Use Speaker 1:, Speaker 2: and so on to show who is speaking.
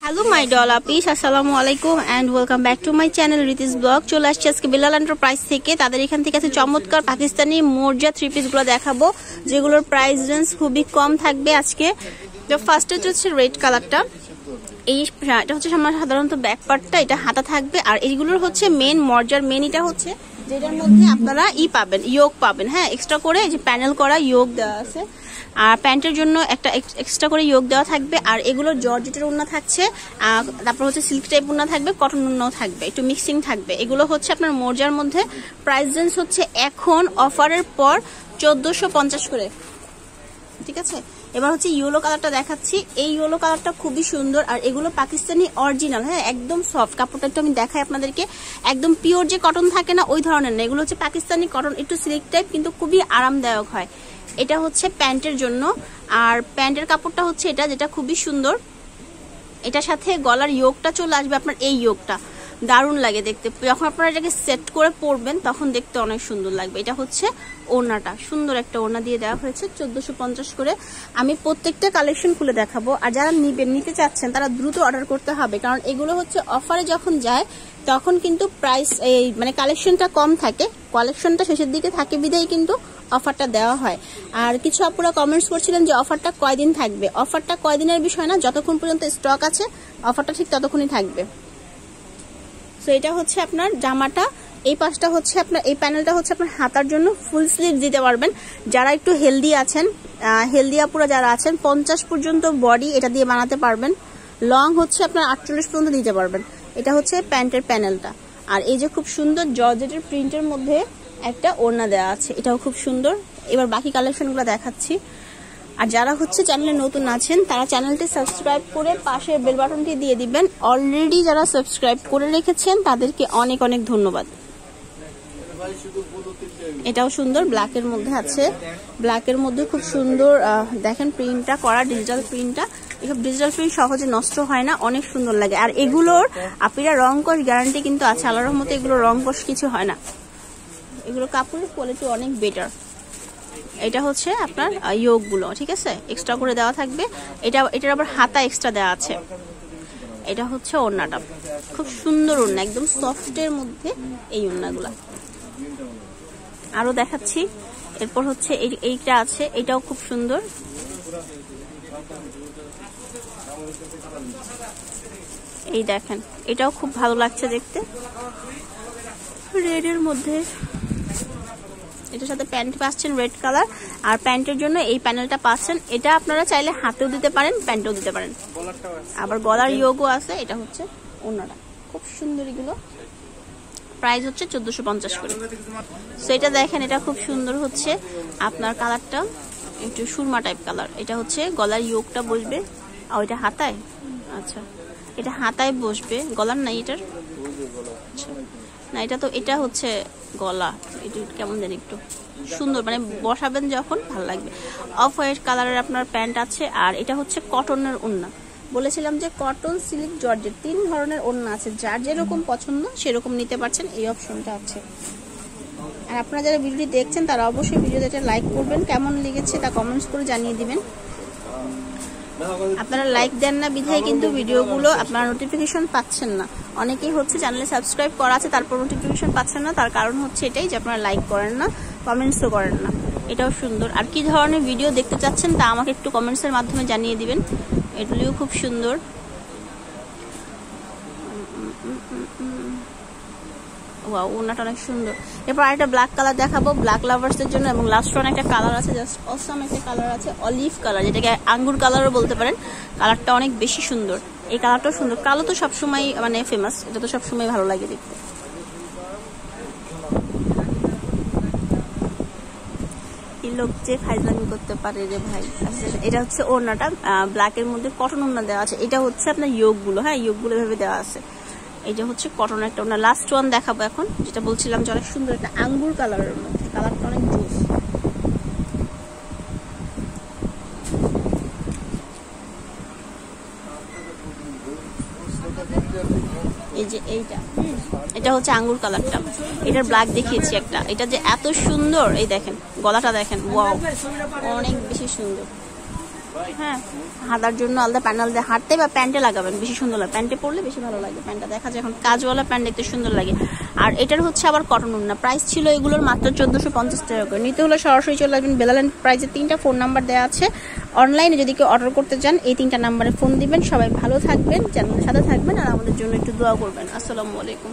Speaker 1: Hello my ডলা piece, আসসালামু আলাইকুম and welcome back to my channel রিতিস blog. চলে আসছে আজকে বিলাল এন্টারপ্রাইজ থেকে। তাদের এখান থেকে আছে চমৎকার পাকিস্তানি মোরজা থ্রি পিসগুলো দেখাবো, যেগুলোর প্রাইস রেঞ্জ খুবই কম থাকবে আজকে। তো ফার্স্টে হচ্ছে রেড কালারটা, এটা হচ্ছে আমার সাধারণত ব্যাক পার্টটা, এটা হাতা থাকবে। আর এইগুলোর হচ্ছে মেন মর্জার মেন এটা হচ্ছে যেটার মধ্যে আপনারা পাবেন, ইয়োগ পাবেন। হ্যাঁ, এক্সট্রা করে যে প্যানেল করা ইয়োগ দেওয়া আছে, আর প্যান্টের জন্য একটা এক্সট্রা করে ইয়োগ দেওয়া থাকবে। আর এগুলো জর্জেটের ওড়না থাকছে, তারপর হচ্ছে সিল্ক টাইপ ওড়না থাকবে, কটন ওড়নাও থাকবে, একটু মিক্সিং থাকবে। এগুলো হচ্ছে আপনার মোরজার মধ্যে প্রাইস রেঞ্জ হচ্ছে এখন অফারের পর 1450 করে, ঠিক আছে। এবার হচ্ছে ইয়েলো কালারটা দেখাচ্ছি। এই ইয়েলো কালারটা খুবই সুন্দর, আর এগুলো পাকিস্তানি অরিজিনাল। হ্যাঁ, একদম সফট কাপড়টা, একটু আমি দেখাই আপনাদেরকে। একদম পিওর যে কটন থাকে না, ওই ধরনের না, এগুলো হচ্ছে পাকিস্তানি কটন, একটু সিল্ক টাইপ, কিন্তু খুবই আরামদায়ক হয়। এটা হচ্ছে প্যান্টের জন্য, আর প্যান্টের কাপড়টা হচ্ছে এটা, যেটা খুবই সুন্দর। এটার সাথে গলার ইয়োগটা চলে আসবে আপনার, এই ইয়োগটা দারুণ লাগে দেখতে। যখন আপনারা এটাকে সেট করে পরবেন তখন দেখতে অনেক সুন্দর লাগবে। এটা হচ্ছে ওড়নাটা, সুন্দর একটা ওড়না দিয়ে দেওয়া হয়েছে 1450 করে। আমি প্রত্যেকটা কালেকশন খুলে দেখাবো, আর যারা নিতে চাচ্ছেন তারা দ্রুত অর্ডার করতে হবে, কারণ এগুলো হচ্ছে অফারে যখন যায় তখন কিন্তু প্রাইস মানে কালেকশনটা কম থাকে, কালেকশনটা শেষের দিকে থাকে বিধায় কিন্তু অফারটা দেওয়া হয়। আর কিছু আপুরা কমেন্টস করছিলেন যে অফারটা কয়দিন থাকবে। অফারটা কয়দিনের বিষয় না, যতক্ষণ পর্যন্ত স্টক আছে অফারটা ঠিক ততক্ষণই থাকবে। তো এটা হচ্ছে আপনার জামাটা, এই পাশটা হচ্ছে আপনার, এই প্যানেলটা হচ্ছে আপনার হাতার জন্য ফুল স্লিভ দিতে পারবেন। যারা একটু হেলদি আছেন, হেলদি আপুরা যারা আছেন, 50 পর্যন্ত বডি এটা দিয়ে বানাতে পারবেন। লং হচ্ছে আপনার 48 পর্যন্ত দিতে পারবেন। এটা হচ্ছে প্যান্টের প্যানেলটা। আর এই যে খুব সুন্দর জর্জেটের প্রিন্টের মধ্যে একটা ওড়না দেওয়া আছে, এটাও খুব সুন্দর। এবার বাকি কালেকশনগুলো দেখাচ্ছি। আর যারা হচ্ছে চ্যানেলে নতুন আছেন তারা চ্যানেলটি সাবস্ক্রাইব করে পাশে বেল বাটনটি দিয়ে দিবেন। অলরেডি যারা সাবস্ক্রাইব করে রেখেছেন তাদেরকে অনেক অনেক ধন্যবাদ। এটাও সুন্দর, ব্ল্যাকের মধ্যে আছে, ব্ল্যাকের মধ্যে খুব সুন্দর দেখেন প্রিন্টটা করা, ডিজিটাল প্রিন্টটা। এসব ডিজিটাল প্রিন্ট সহজে নষ্ট হয় না, অনেক সুন্দর লাগে। আর এগুলোর আপনারা রং কস গ্যারান্টি কিন্তু আছে, আল্লাহর রহমতে এগুলো রং কস কিছু হয় না। এগুলো কাপড়ের কোয়ালিটি অনেক বেটার। এটা হচ্ছে আপনার ইয়োগগুলো, ঠিক আছে, এক্সট্রা করে দেওয়া থাকবে। এটার আবার হাতা এক্সট্রা দেওয়া আছে। এটা হচ্ছে ওড়নাটা, খুব সুন্দর ওড়না, একদম সফটের মধ্যে এই ওড়নাগুলা। আরো দেখাচ্ছি। এরপর হচ্ছে এইটা আছে, এটাও খুব সুন্দর। এই দেখেন, এটাও খুব ভালো লাগছে দেখতে, রেড এর মধ্যে। এটার সাথে প্যান্ট পাচ্ছেন রেড কালার, আর প্যান্টের জন্য এই প্যানেলটা পাচ্ছেন। এটা আপনারা চাইলে হাতেও দিতে পারেন, প্যান্টেও দিতে পারেন, আবার গলার ইয়োগও আছে। এটা হচ্ছে ওড়নাটা, খুব সুন্দর। এগুলো প্রাইস হচ্ছে 1450 করে। সো এটা দেখেন, এটা খুব সুন্দর হচ্ছে আপনার কালারটা, একটু সুরমা টাইপ কালার। এটা হচ্ছে গলার ইয়োগটা বসবে, আর এটা হাতায়, আচ্ছা এটা হাতায় বসবে, গলার নাই এটার, না এটা তো, এটা হচ্ছে গলা। এটা কেমন জানি একটু সুন্দর, মানে বসাবেন যখন ভালো লাগবে। অফ হোয়াইট কালারের আপনার প্যান্ট আছে। আর এটা হচ্ছে কটনের ওড়না। বলেছিলাম যে কটন, সিল্ক, জর্জেট 3 ধরনের ওড়না আছে, যার যেরকম পছন্দ সেরকম নিতে পারছেন, এই অপশনটা আছে। আর আপনারা যারা ভিডিওটি দেখছেন তারা অবশ্যই ভিডিওতে লাইক করবেন, কেমন লেগেছে তা কমেন্টস করে জানিয়ে দিবেন। আপনারা লাইক দেন না বিধায় কিন্তু ভিডিওগুলো আপনারা নোটিফিকেশন পাচ্ছেন না। অনেকেই হচ্ছে চ্যানেলে সাবস্ক্রাইব করা আছে তারপর নোটিফিকেশন পাচ্ছেন না, তার কারণ হচ্ছে এটাই যে আপনারা লাইক করেন না, কমেন্টসও করেন না। এটাও সুন্দর। আর কি ধরনের ভিডিও দেখতে চাচ্ছেন তা আমাকে একটু কমেন্টসের মাধ্যমে জানিয়ে দিবেন। এগুলিও খুব সুন্দর। ওয়াও, ওড়নাটা অনেক সুন্দর। এরপর আরেকটা ব্ল্যাক কালার দেখাবো ব্ল্যাক লাভার্সদের জন্য, এবং লাস্ট ওয়ান একটা কালার আছে, জাস্ট অসাম একটা কালার আছে, অলিভ কালার, যেটাকে আঙ্গুর কালারও বলতে পারেন। কালারটা অনেক বেশি সুন্দর, এই কালারটাও সুন্দর। কালো তো সবসময় মানে ফেমাস, এটা তো সবসময় ভালো লাগে দেখতে। এই লোক যে ফাইজলামি করতে পারে রে ভাই। এটা হচ্ছে ওড়নাটা, ব্ল্যাকের মধ্যে কটন ওড়না দেওয়া আছে। এটা হচ্ছে আপনার ইয়োগগুলো, হ্যাঁ ইয়োগগুলো এভাবে দেওয়া আছে। এই যে হচ্ছে কটন একটা ওড়না। লাস্ট ওয়ান দেখাবো এখন, যেটা বলছিলাম যে অনেক সুন্দর, একটা আঙ্গুর কালারের মধ্যে, কালারটা অনেক জোস। এই যে এটা হচ্ছে আঙ্গুর কালারটা, এটার ব্ল্যাক দেখিয়েছি একটা। এটা যে এত সুন্দর, এই দেখেন গলাটা দেখেন, ওয়াও অনেক বেশি সুন্দর। হ্যাঁ, হাতার জন্য আলাদা প্যান্ডেল দিয়ে হাঁটতে বা প্যান্টে লাগাবেন, বেশি সুন্দর লাগে, প্যান্টে পরলে বেশি ভালো লাগে। প্যান্টটা দেখা যায় এখন কাজওয়ালা প্যান্ট দেখতে সুন্দর লাগে। আর এটার হচ্ছে আবার কটন ওড়না, প্রাইস ছিল এগুলোর মাত্র 1450 টাকা করে। নিতে হলে সরাসরি চলে আসবেন বেলাল এন্টারপ্রাইজের। 3টা ফোন নাম্বার দেওয়া আছে, অনলাইনে যদি কেউ অর্ডার করতে চান এই 3টা নাম্বারে ফোন দিবেন। সবাই ভালো থাকবেন, চ্যানেলের সাথে থাকবেন, আর আমাদের জন্য একটু দোয়া করবেন। আসসালামু আলাইকুম।